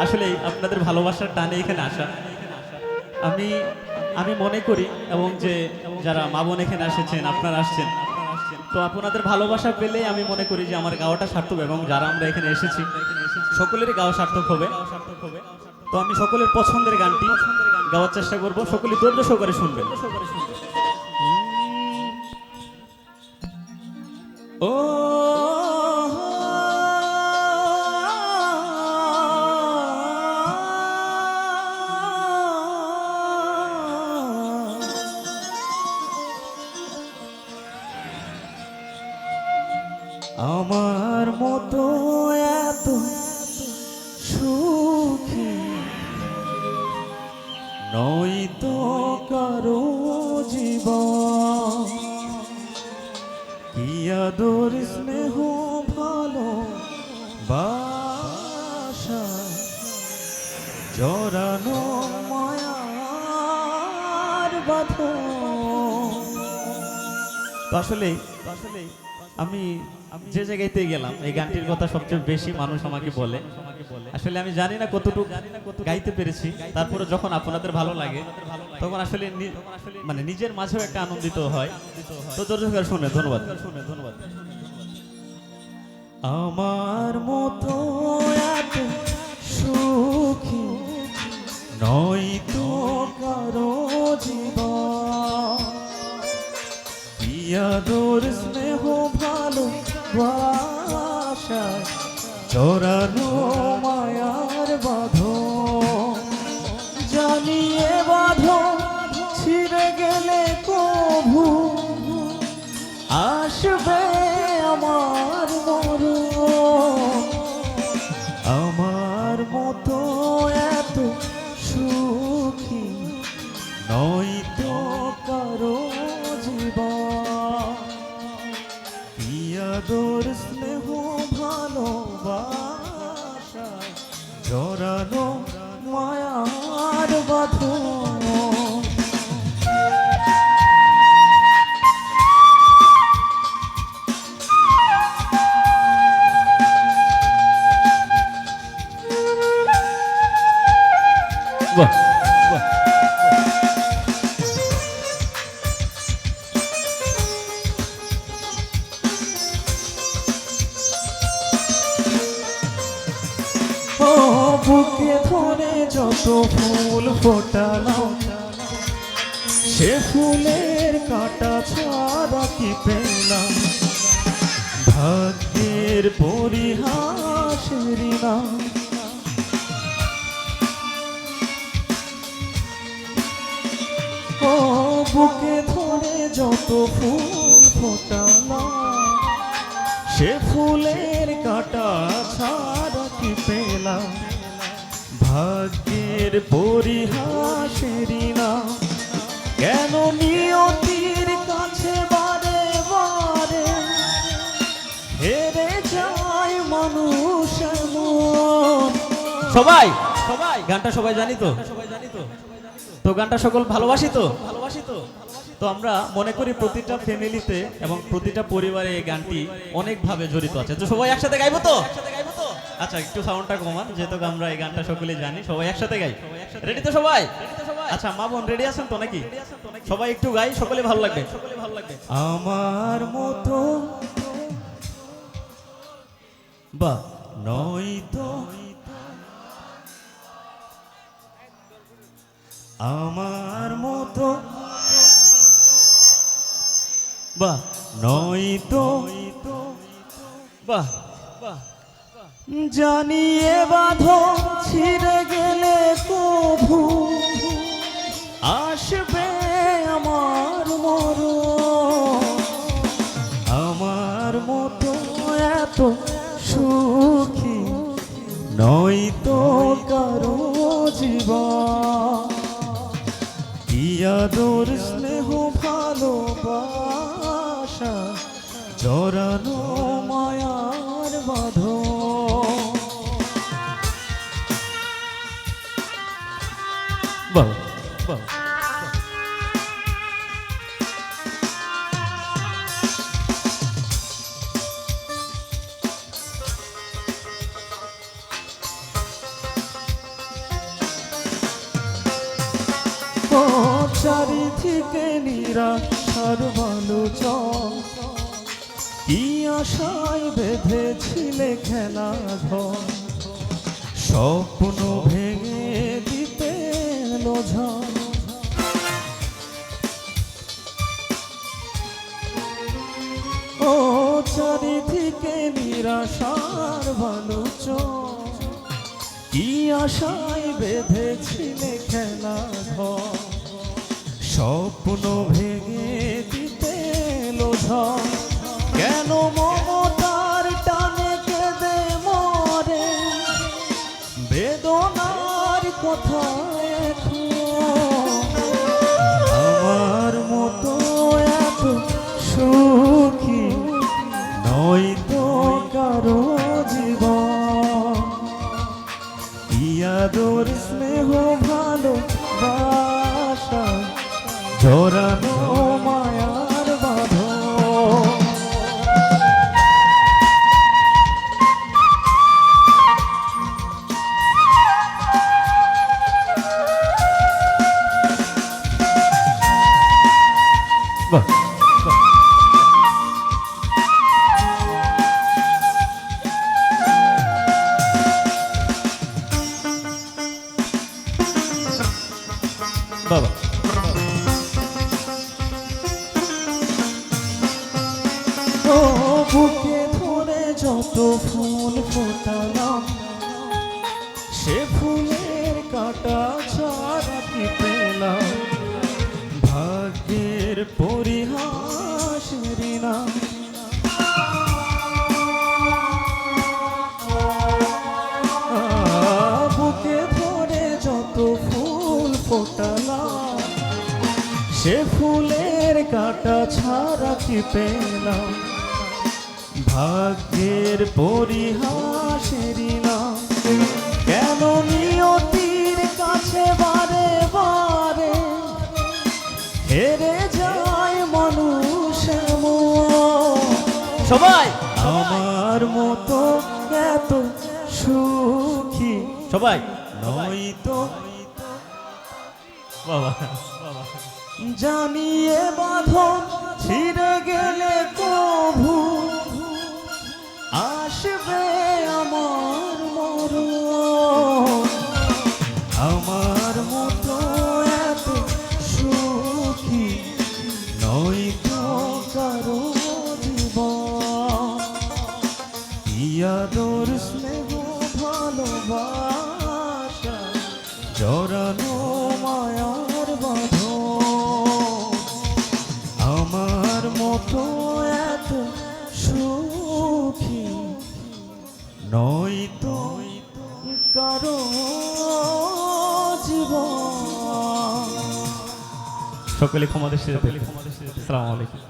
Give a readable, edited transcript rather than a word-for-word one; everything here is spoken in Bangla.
আসলে আপনাদের ভালোবাসার টানে এখানে আসা। আমি আমি মনে করি এবং যে যারা মা বোন এখানে এসেছেন, আপনারা আসছেন, তো আপনাদের ভালোবাসা পেলে আমি মনে করি যে আমার গাওয়াটা সার্থক, এবং যারা আমরা এখানে এসেছি সকলেরই গাওয়া সার্থক হবে। তো আমি সকলের পছন্দের গানটি গাওয়ার চেষ্টা করব, সকলে ধৈর্য সহকারে শুনবেন। ও আমার মতো এত সুখী নয়তো কারো জীবন, কি আদর স্নেহ ভালো বাসা জড়ানো মায়ার বাঁধন। আসলে আমি যে জায়গাতে গেলাম এই গানটির কথা সবচেয়ে বেশি মানুষ আমাকে বলে। আসলে আমি জানি না কতটুকু গাইতে পেরেছি, তারপরে যখন আপনাদের ভালো লাগে তখন আসলে মানে নিজের মাঝেও একটা আনন্দিত হয়। তো ধৈর্য শুনে ধন্যবাদ। আমার মতো এত সুখী নয়তো কারো জীবন, কি আদর স্নেহ ভালো বাসা জড়ানো মায়ার বাঁধন, জানিয়ে বাঁধন ছিঁড়ে গেলে কভু আসবে আমার মরণ। আমার মতো এত সুখী নয়তো কারো জীবন, কি আদর স্নেহ ভালোবাসা জড়ানো মায়ার বাঁধন। বাহ বাহ, ও বুকে ধরে যত ফুল ফোটালাম, সে ফুলের কাঁটা ছাড়া কি পেলাম, ভাগ্যের পরিহাসের নাম। ও বুকে ধরে যত ফুল ফোটালাম, সে ফুলের কাঁটা ছাড়া কি পেলাম, ভাগ্যের পরিহাসের নাম। কেন নিয়তির কাছে বারে বারে হেরে যায় মানুষ এমন। সবাই গানটা সবাই জানি তো, তো গানটা সকল ভালোবাসি তো। তো আমরা মনে করি প্রতিটা ফ্যামিলিতে এবং প্রতিটা পরিবারে এই গানটি অনেকভাবে জড়িত আছে। তো সবাই একসাথে গাইবো তো? আচ্ছা একটু সাউন্ডটা কমান, যেহেতু আমরা এই গানটা সকলে জানি। সবাই একসাথে গাই, রেডি তো সবাই? আচ্ছা মা বোন রেডি আছেন তো নাকি? সবাই একটু গাই, সকলে ভালো লাগবে। আমার মতো বা নয়তো, আমার মতো বা নয়তো, বাহ জানিয়ে বাঁধন ছিঁড়ে গেলে কভু আসবে আমার মরণ। আমার মতো এত সুখী নয়তো কারো জীবন, কি আদর স্নেহ ভালোবাসা জড়ানো মায়ার বাঁধন। বাহ বাহ, চারিদিকে নিরাশার বালুচর, কি আশায় বেঁধেছিলে খেলা ঘর, স্বপ্ন ভেঙে দিতে এলো ঝড়। ও চারিদিকে নিরাশার বালুচর, কি আশায় বেঁধেছিলে খেলা ঘর, স্বপ্ন ভেঙে দিতে এলো ঝড়। কেন মমতার টানে কেঁদে মরে, বেদনার কথা এখন আমার মতো এত সুখী নয় তো কারো জীবন। ইয়াদর স্নেহ ভালোবাসা জড়ানো মায়ার বাঁধন। বাহ বাবা, ও বুকে ধরে যত ফুল ফোটালাম, সে ফুলের কাঁটা ছাড়া কি পেলাম, ভাগ্যের পরিহাসের নাম। বুকে ধরে যত ফুল ফোটালাম, সে ফুলের কাঁটা ছাড়া কি পেলাম, ভাগ্যের পরিহাসের নাম। কেন নিয়তির কাছে বারে বারে হেরে যায় মানুষ এমন। সবাই আমার মতো এত সুখী সবাই নয় তো বাবা। জানিয়ে বাঁধন ছিঁড়ে গেলে কভু আসবে আমার মরণ। আমার মতো এত সুখী নয় তো কারো জীবন। ইয়াদর স্নেহ ভালোবাসা জড়ানো মায়ার বাঁধন। আমার মতো এত সুখী নয় তো কারো জীবন। সকলে ক্ষমা দৃষ্টিতে। আসসালামু আলাইকুম।